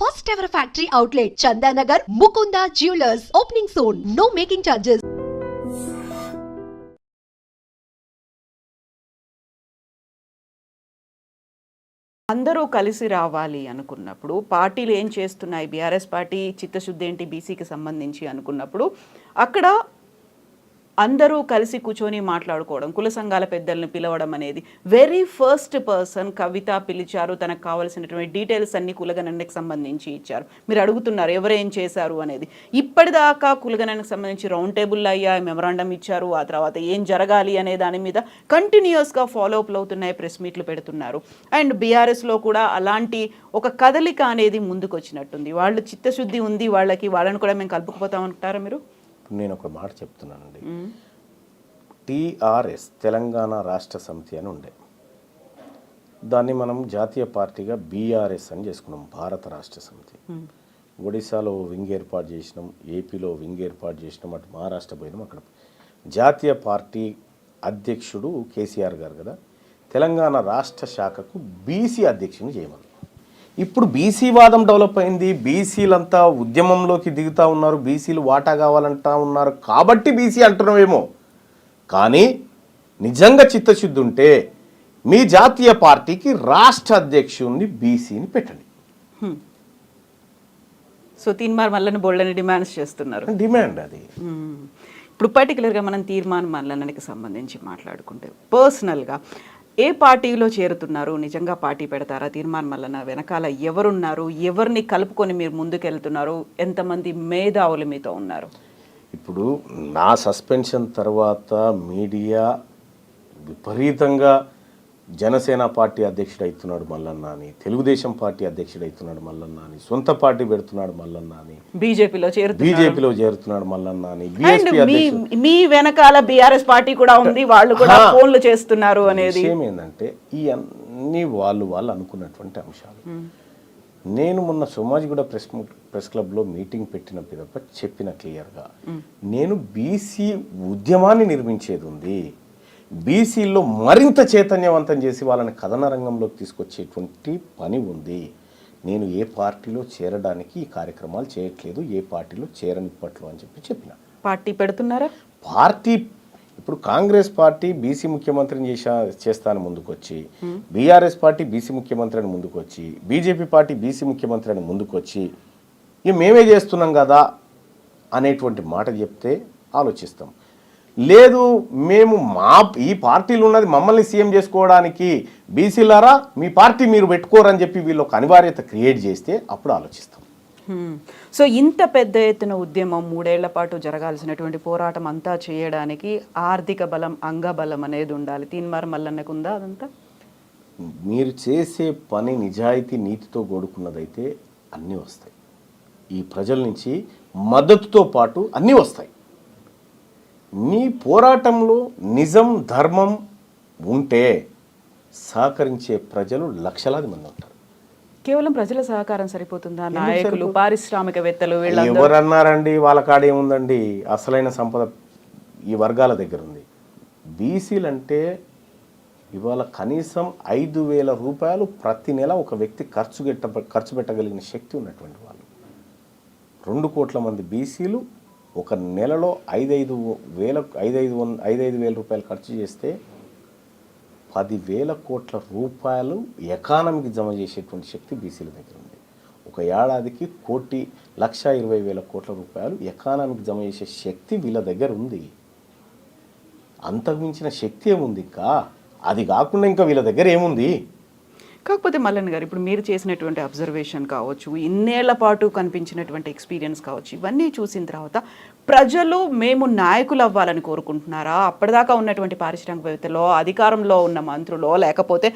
first ever factory outlet, Chandanagar, Mukunda Jewelers, opening soon. No making charges. అందరూ కలిసి రావాలి అనుకున్నప్పుడు పార్టీలు ఏం చేస్తున్నాయి, బీఆర్ఎస్ పార్టీ చిత్తశుద్ధి ఏంటి బీసీకి సంబంధించి అనుకున్నప్పుడు అక్కడ అందరూ కలిసి కూర్చొని మాట్లాడుకోవడం, కుల సంఘాల పెద్దలను పిలవడం అనేది వెరీ ఫస్ట్ పర్సన్ కవిత పిలిచారు. తనకు కావాల్సినటువంటి డీటెయిల్స్ అన్ని కులగణనకి సంబంధించి ఇచ్చారు. మీరు అడుగుతున్నారు ఎవరేం చేశారు అనేది. ఇప్పటిదాకా కులగణనకు సంబంధించి రౌండ్ టేబుల్ అయ్యా, మెమరాండం ఇచ్చారు. ఆ తర్వాత ఏం జరగాలి అనే దాని మీద కంటిన్యూస్గా ఫాలోఅప్లు అవుతున్నాయి, ప్రెస్ మీట్లు పెడుతున్నారు. అండ్ బీఆర్ఎస్లో కూడా అలాంటి ఒక కదలిక అనేది ముందుకు వచ్చినట్టుంది. వాళ్ళు చిత్తశుద్ధి ఉంది వాళ్ళకి, వాళ్ళని కూడా మేము కలుపుకుపోతామంటారా మీరు? నేను ఒక మాట చెప్తున్నానండి. టీఆర్ఎస్ తెలంగాణ రాష్ట్ర సమితి అని ఉండే, దాన్ని మనం జాతీయ పార్టీగా బీఆర్ఎస్ అని చేసుకున్నాం, భారత రాష్ట్ర సమితి. ఒడిశాలో వింగ్ ఏర్పాటు చేసినాం, ఏపీలో వింగ్ ఏర్పాటు చేసినాం, అటు మహారాష్ట్ర పోయినాం. అక్కడ జాతీయ పార్టీ అధ్యక్షుడు కేసీఆర్ గారు కదా, తెలంగాణ రాష్ట్ర శాఖకు బీసీ అధ్యక్షుని చేయమని. ఇప్పుడు బీసీ వాదం డెవలప్ అయింది, బీసీలంతా ఉద్యమంలోకి దిగుతూ ఉన్నారు, బీసీలు వాటా కావాలంటా ఉన్నారు కాబట్టి బీసీ అంటున్నామేమో. కానీ నిజంగా చిత్తశుద్ధి ఉంటే మీ జాతీయ పార్టీకి రాష్ట్ర అధ్యక్షుడిని బీసీని పెట్టండి. సో తీర్మాన్ మల్లన్న బోల్డని డిమాండ్స్ చేస్తున్నారు. డిమాండ్ అది. ఇప్పుడు పర్టికులర్గా మనం తీర్మాన్ మల్లన్నకి సంబంధించి మాట్లాడుకుంటే పర్సనల్గా ఏ పార్టీలో చేరుతున్నారు, నిజంగా పార్టీ పెడతారా, తీర్మాన్ మల్లన్న వెనకాల ఎవరున్నారు, ఎవరిని కలుపుకొని మీరు ముందుకెళ్తున్నారు, ఎంతమంది మేధావులు మీతో ఉన్నారు? ఇప్పుడు నా సస్పెన్షన్ తర్వాత మీడియా విపరీతంగా జనసేన పార్టీ అధ్యక్షుడు అవుతున్నాడు మల్లన్న అని, తెలుగుదేశం పార్టీ అధ్యక్షుడు అవుతున్నాడు మల్లన్న అని, సొంత పార్టీ పెడుతున్నాడు మల్లన్న అని, బీజేపీలో చేరుతున్నాడు మల్లన్న అని, మీ వెనకాల బీఆర్ఎస్ పార్టీ కూడా ఉంది, వాళ్ళు కూడా ఫోన్లు చేస్తున్నారు అనేది విషయం ఏంటంటే ఈ అన్ని వాళ్ళు అనుకున్నటువంటి అంశాలు. నేను మొన్న సోమాజిగూడ ప్రెస్ క్లబ్లో మీటింగ్ పెట్టిన పిదప చెప్పిన క్లియర్గా, నేను బీసీ ఉద్యమాన్ని నిర్మించేది ఉంది, బీసీల్లో మరింత చైతన్యవంతం చేసి వాళ్ళని కథన రంగంలోకి తీసుకొచ్చేటువంటి పని ఉంది. నేను ఏ పార్టీలో చేరడానికి ఈ కార్యక్రమాలు చేయట్లేదు, ఏ పార్టీలో చేరనిప్పట్లో అని చెప్పిన. పార్టీ పెడుతున్నారా? పార్టీ ఇప్పుడు కాంగ్రెస్ పార్టీ బీసీ ముఖ్యమంత్రిని చేస్తాను ముందుకొచ్చి, బీఆర్ఎస్ పార్టీ బీసీ ముఖ్యమంత్రి అని ముందుకొచ్చి, బీజేపీ పార్టీ బీసీ ముఖ్యమంత్రి అని ముందుకొచ్చి ఇక మేమే చేస్తున్నాం కదా అనేటువంటి మాట చెప్తే ఆలోచిస్తాం. లేదు మేము ఈ పార్టీలు ఉన్నది మమ్మల్ని సీఎం చేసుకోవడానికి, బీసీలారా మీ పార్టీ మీరు పెట్టుకోరని చెప్పి వీళ్ళు ఒక అనివార్యత క్రియేట్ చేస్తే అప్పుడు ఆలోచిస్తాం. సో ఇంత పెద్ద ఎత్తున ఉద్యమం 3 ఏళ్ల పాటు జరగాల్సినటువంటి పోరాటం అంతా చేయడానికి ఆర్థిక బలం, అంగబలం అనేది ఉండాలి. తీన్మార్ మల్లన్నకు ఉందా అదంతా? మీరు చేసే పని నిజాయితీ నీతితో కూడుకున్నదైతే అన్నీ వస్తాయి. ఈ ప్రజల నుంచి మద్దతుతో పాటు అన్నీ వస్తాయి. మీ పోరాటంలో నిజం, ధర్మం ఉంటే సహకరించే ప్రజలు లక్షలాది మంది ఉంటారు. కేవలం ప్రజల సహకారం సరిపోతుందా? నాయకులు, పారిశ్రామికవేత్తలు ఎవరన్నారండి? వాళ్ళ కాడ ఏముందండి? అసలైన సంపద ఈ వర్గాల దగ్గర ఉంది. బీసీలు అంటే ఇవాళ కనీసం 5,000 రూపాయలు ప్రతి నెల ఒక వ్యక్తి ఖర్చు పెట్టగలిగిన శక్తి ఉన్నటువంటి వాళ్ళు. 2 కోట్ల మంది బీసీలు ఒక నెలలో 5,500 రూపాయలు ఖర్చు చేస్తే 10,000 కోట్ల రూపాయలు ఎకానమీకి జమ చేసేటువంటి శక్తి బీసీల దగ్గర ఉంది. ఒక ఏడాదికి 1,20,000 కోట్ల రూపాయలు ఎకానమీకి జమ చేసే శక్తి వీళ్ళ దగ్గర ఉంది. అంతకుమించిన శక్తి ఏముంది? ఇంకా అది కాకుండా ఇంకా వీళ్ళ దగ్గర ఏముంది? కాకపోతే మల్లన్న గారు, ఇప్పుడు మీరు చేసినటువంటి అబ్జర్వేషన్ కావచ్చు, ఇన్నేళ్ల పాటు కనిపించినటువంటి ఎక్స్పీరియన్స్ కావచ్చు, ఇవన్నీ చూసిన తర్వాత ప్రజలు మేము నాయకులు అవ్వాలని కోరుకుంటున్నారా? అప్పటిదాకా ఉన్నటువంటి పారిశ్రామికవేత్తలో, అధికారంలో ఉన్న మంత్రులో, లేకపోతే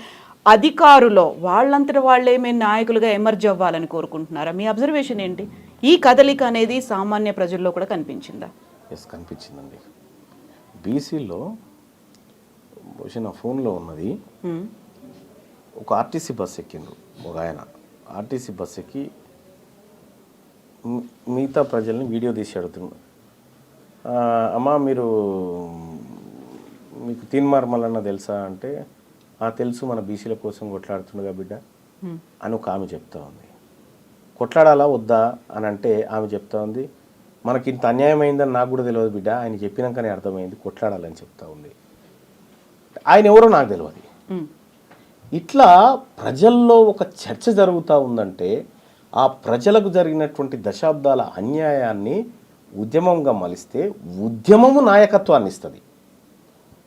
అధికారులో వాళ్ళంతటి వాళ్ళే మేము నాయకులుగా ఎమర్జ్ అవ్వాలని కోరుకుంటున్నారా? మీ అబ్జర్వేషన్ ఏంటి? ఈ కదలిక అనేది సామాన్య ప్రజల్లో కూడా కనిపించిందా? ఎస్, కనిపించిందండి. బీసీలో నా ఫోన్లో ఉన్నది, ఒక ఆర్టీసీ బస్ ఎక్కిండు ఒక ఆయన. ఆర్టీసీ బస్ ఎక్కి మిగతా ప్రజల్ని వీడియో తీసి అడుగుతున్నాడు, అమ్మా మీకు తీన్మార్ మల్లన్న తెలుసా అంటే, తెలుసు, మన బీసీల కోసం కొట్లాడుతుండగా బిడ్డ అని ఒక ఆమె చెప్తా ఉంది. కొట్లాడాలా వద్దా అని అంటే ఆమె చెప్తా ఉంది, మనకి ఇంత అన్యాయం అయిందని నాకు కూడా తెలియదు బిడ్డ, ఆయన చెప్పినాకనే అర్థమైంది కొట్లాడాలని చెప్తా ఉంది. ఆయన ఎవరో నాకు తెలియదు. ఇట్లా ప్రజల్లో ఒక చర్చ జరుగుతూ ఉందంటే ఆ ప్రజలకు జరిగినటువంటి దశాబ్దాల అన్యాయాన్ని ఉద్యమంగా మలిస్తే ఉద్యమము నాయకత్వాన్ని ఇస్తుంది,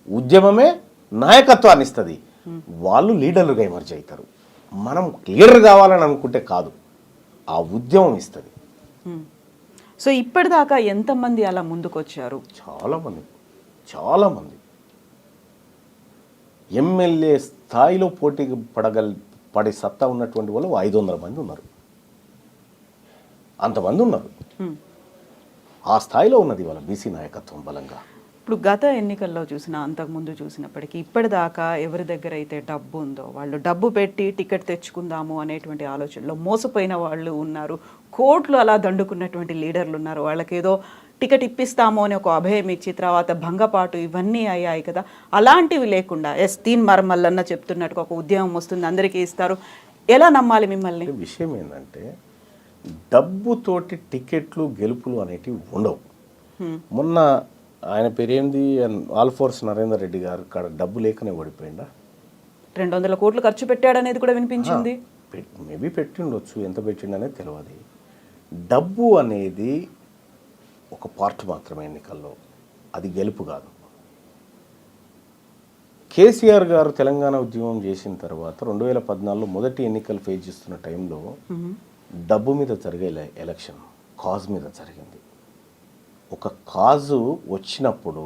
ఉద్యమమే నాయకత్వాన్ని ఇస్తుంది. వాళ్ళు లీడర్లుగా ఎమర్జ్ అవుతారు. మనం లీడర్ కావాలని అనుకుంటే కాదు, ఆ ఉద్యమం ఇస్తుంది. సో ఇప్పటిదాకా ఎంతమంది అలా ముందుకొచ్చారు? చాలామంది ఎమ్మెల్యే స్థాయిలో పోటీకి పడే సత్తా ఉన్నటువంటి వాళ్ళు 500 మంది ఉన్నారు. అంతమంది ఉన్నారు. ఆ స్థాయిలో ఉన్నది వాళ్ళ బీసీ నాయకత్వం బలంగా. ఇప్పుడు గత ఎన్నికల్లో చూసినా అంతకుముందు చూసినప్పటికీ ఇప్పటిదాకా ఎవరి దగ్గర అయితే డబ్బు ఉందో వాళ్ళు డబ్బు పెట్టి టికెట్ తెచ్చుకుందాము అనేటువంటి ఆలోచనలో మోసపోయిన వాళ్ళు ఉన్నారు. కోట్లు అలా దండుకున్నటువంటి లీడర్లు ఉన్నారు. వాళ్ళకేదో టికెట్ ఇప్పిస్తాము అని ఒక అభయం ఇచ్చి తర్వాత భంగపాటు ఇవన్నీ అయ్యాయి కదా. అలాంటివి లేకుండా తీన్మార్ మల్లన్న చెప్తున్నట్టుగా ఒక ఉద్యమం వస్తుంది, అందరికీ ఇస్తారు, ఎలా నమ్మాలి మిమ్మల్ని? విషయం ఏంటంటే డబ్బుతోటి టికెట్లు గెలుపులు అనేటివి ఉండవు. మొన్న ఆయన పేరేంది, ఆల్ఫోర్స్ నరేందర్ రెడ్డి గారు కాడ డబ్బు లేకనే ఓడిపోయిందా? 200 కోట్లు ఖర్చు పెట్టాడనేది కూడా వినిపించింది. మేబీ పెట్టిండొచ్చు, ఎంత పెట్టిండనేది తెలియదు. డబ్బు అనేది ఒక పార్ట్ మాత్రమే ఎన్నికల్లో, అది గెలుపు కాదు. కేసీఆర్ గారు తెలంగాణ ఉద్యమం చేసిన తర్వాత 2014లో మొదటి ఎన్నికలు ఫేస్ చేస్తున్న టైంలో డబ్బు మీద జరిగే ఎలక్షన్ కాజ్ మీద జరిగింది. ఒక కాజు వచ్చినప్పుడు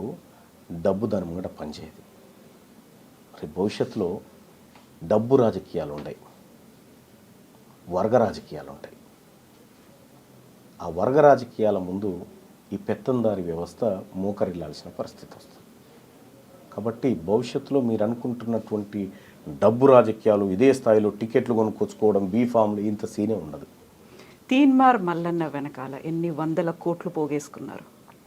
డబ్బు దాని ముంగట పనిచేయదు. మరి భవిష్యత్తులో డబ్బు రాజకీయాలు ఉంటాయి, వర్గ రాజకీయాలు ఉంటాయి. ఆ వర్గ రాజకీయాల ముందు ఈ పెత్తందారి వ్యవస్థ మోకరిల్లాల్సిన పరిస్థితి వస్తుంది. కాబట్టి భవిష్యత్తులో మీరు అనుకుంటున్నటువంటి డబ్బు రాజకీయాలు, ఇదే స్థాయిలో టికెట్లు కొనుక్కొచ్చుకోవడం, బీఫామ్లు, ఇంత సీనే ఉండదు. తీన్మార్ మల్లన్న వెనకాల ఎన్ని 100 కోట్లు పోగేసుకున్నారు?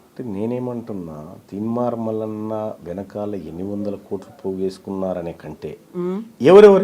అంటే నేనేమంటున్నా, తీన్మార్ మల్లన్న వెనకాల ఎన్ని 100 కోట్లు పోగేసుకున్నారనే కంటే ఎవరెవరి